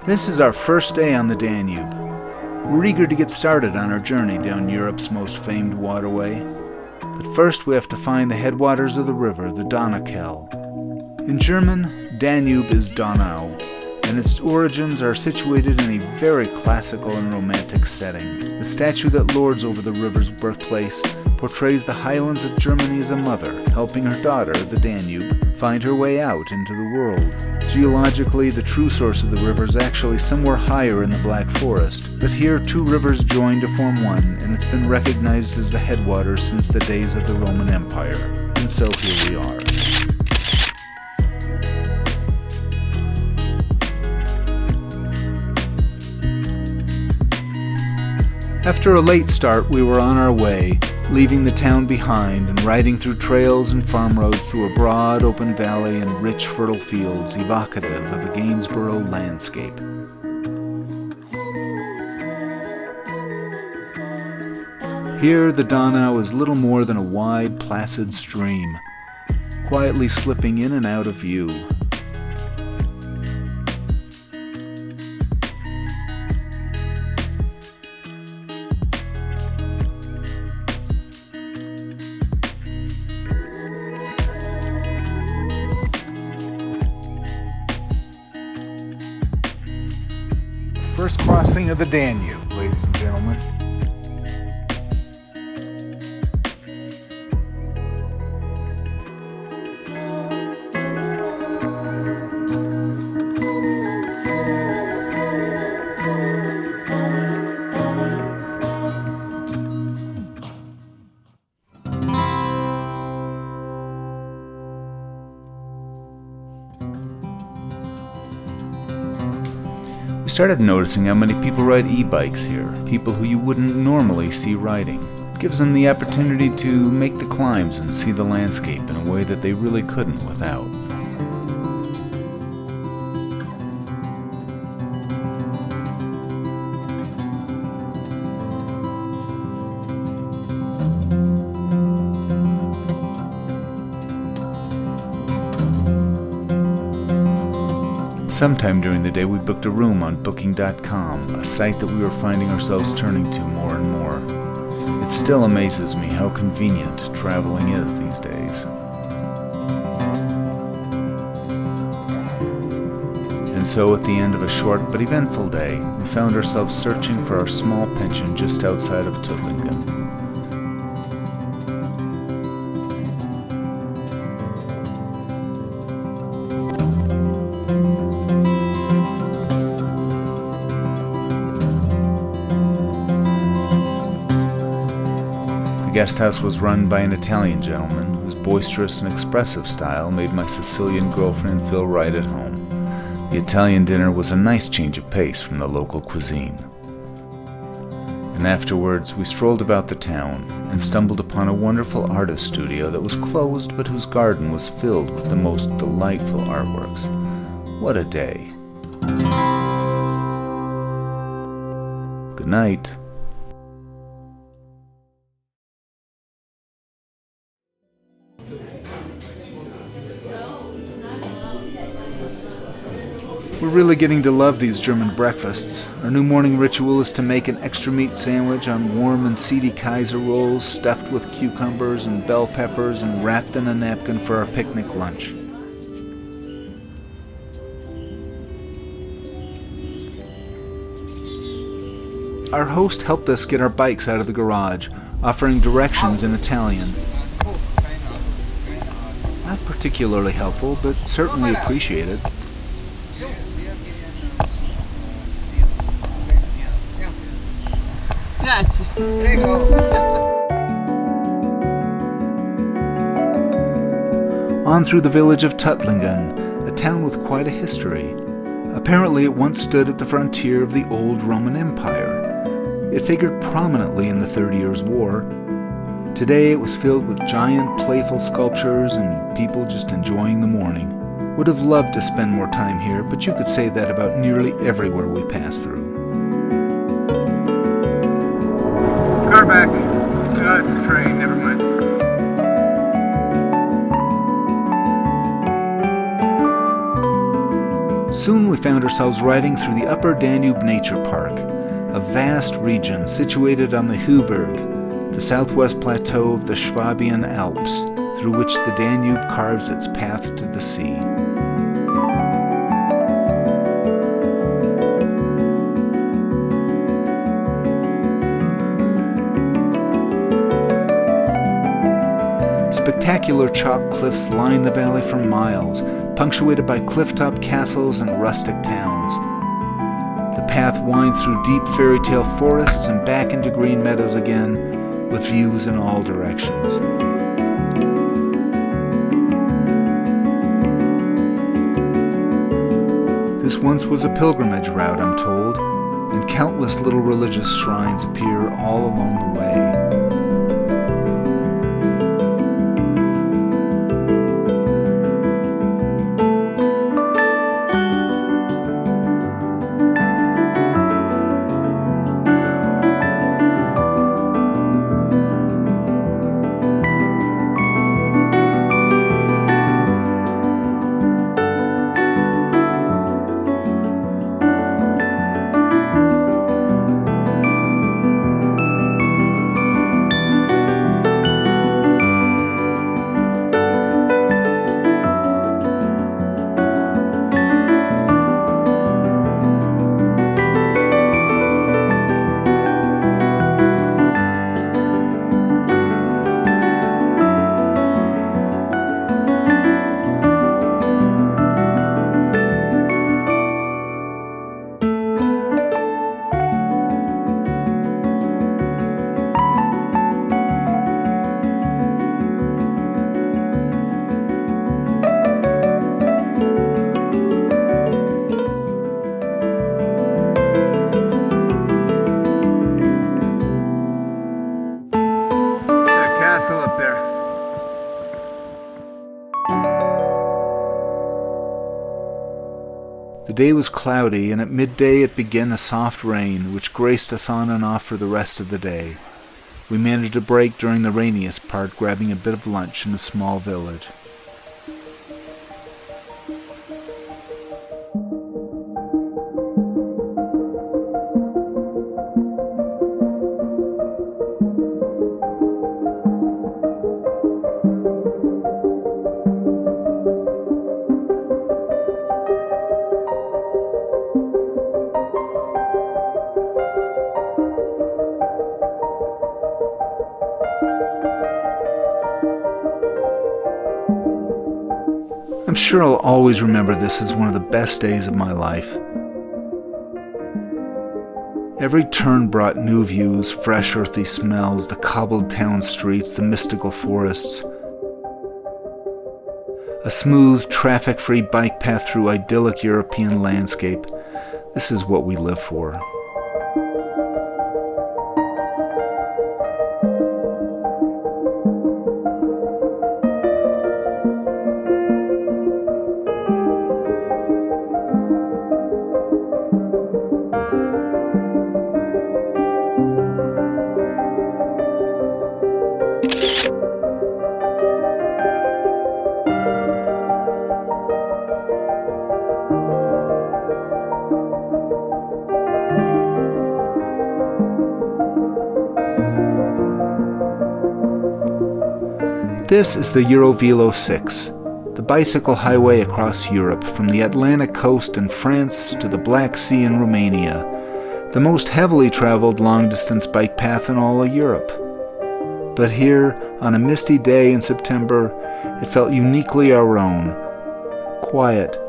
This is our first day on the Danube. We're eager to get started on our journey down Europe's most famed waterway. But first we have to find the headwaters of the river, the Donauschingen. In German, Danube is Donau, and its origins are situated in a very classical and romantic setting. The statue that lords over the river's birthplace portrays the highlands of Germany as a mother, helping her daughter, the Danube, find her way out into the world. Geologically, the true source of the river is actually somewhere higher in the Black Forest, but here two rivers join to form one, and it's been recognized as the headwaters since the days of the Roman Empire. And so here we are. After a late start, we were on our way, leaving the town behind and riding through trails and farm roads through a broad open valley and rich fertile fields evocative of a Gainsborough landscape. Here the Donau is little more than a wide, placid stream, quietly slipping in and out of view. First crossing of the Danube, ladies and gentlemen. We started noticing how many people ride e-bikes here, people who you wouldn't normally see riding. It gives them the opportunity to make the climbs and see the landscape in a way that they really couldn't without. Sometime during the day we booked a room on Booking.com, a site that we were finding ourselves turning to more and more. It still amazes me how convenient traveling is these days. And so at the end of a short but eventful day, we found ourselves searching for our small pension just outside of Tuttlingen. The guest house was run by an Italian gentleman whose boisterous and expressive style made my Sicilian girlfriend feel right at home. The Italian dinner was a nice change of pace from the local cuisine. And afterwards we strolled about the town and stumbled upon a wonderful artist studio that was closed but whose garden was filled with the most delightful artworks. What a day. Good night. We're really getting to love these German breakfasts. Our new morning ritual is to make an extra meat sandwich on warm and seedy Kaiser rolls stuffed with cucumbers and bell peppers and wrapped in a napkin for our picnic lunch. Our host helped us get our bikes out of the garage, offering directions in Italian. Not particularly helpful, but certainly appreciated. Grazie. On through the village of Tuttlingen, a town with quite a history. Apparently it once stood at the frontier of the old Roman Empire. It figured prominently in the 30 Years' War. Today it was filled with giant, playful sculptures and people just enjoying the morning. Would have loved to spend more time here, but you could say that about nearly everywhere we pass through. Car back. Oh, it's a train, never mind. Soon we found ourselves riding through the Upper Danube Nature Park, a vast region situated on the Heuberg, the southwest plateau of the Swabian Alps, through which the Danube carves its path to the sea. Spectacular chalk cliffs line the valley for miles, punctuated by clifftop castles and rustic towns. The path winds through deep fairy tale forests and back into green meadows again, with views in all directions. This once was a pilgrimage route, I'm told, and countless little religious shrines appear all along the way. The day was cloudy, and at midday it began a soft rain, which graced us on and off for the rest of the day. We managed a break during the rainiest part, grabbing a bit of lunch in a small village. I'm sure I'll always remember this as one of the best days of my life. Every turn brought new views, fresh earthy smells, the cobbled town streets, the mystical forests. A smooth, traffic-free bike path through idyllic European landscape. This is what we live for. This is the Eurovelo 6, the bicycle highway across Europe from the Atlantic coast in France to the Black Sea in Romania, the most heavily traveled long-distance bike path in all of Europe. But here, on a misty day in September, it felt uniquely our own, quiet,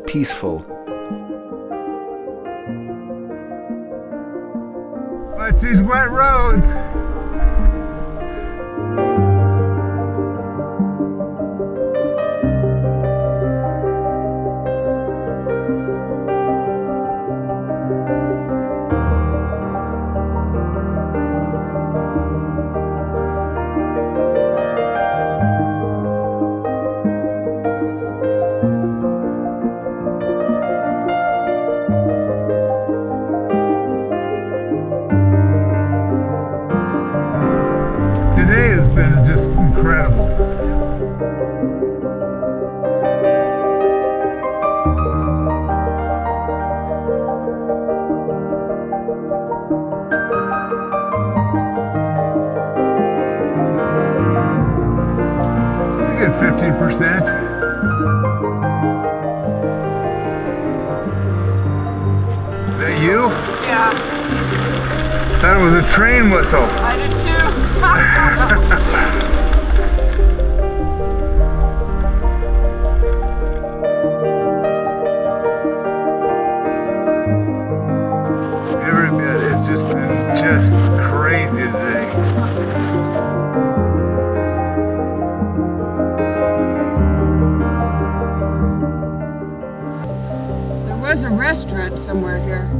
peaceful. Watch these wet roads! 15%. Is that you? Yeah, Thought it was a train whistle. I did too. Every bit, it's just been just crazy today. There was a restaurant somewhere here.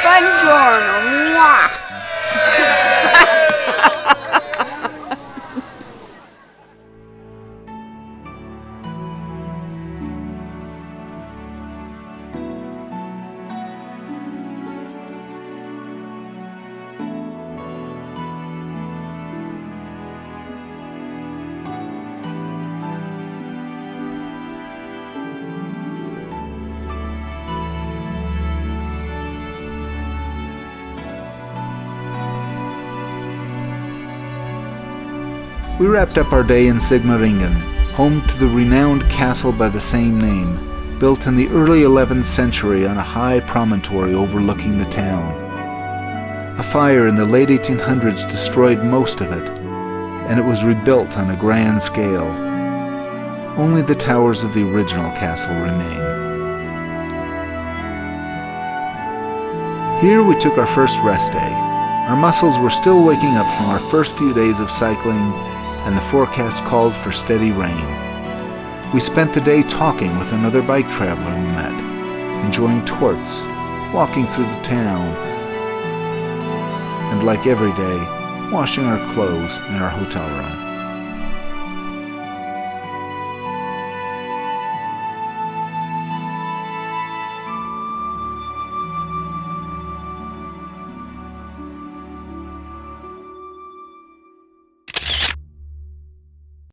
Buongiorno. Mwah. We wrapped up our day in Sigmaringen, home to the renowned castle by the same name, built in the early 11th century on a high promontory overlooking the town. A fire in the late 1800s destroyed most of it, and it was rebuilt on a grand scale. Only the towers of the original castle remain. Here we took our first rest day. Our muscles were still waking up from our first few days of cycling, and the forecast called for steady rain. We spent the day talking with another bike traveler we met, enjoying torts, walking through the town, and like every day, washing our clothes in our hotel room.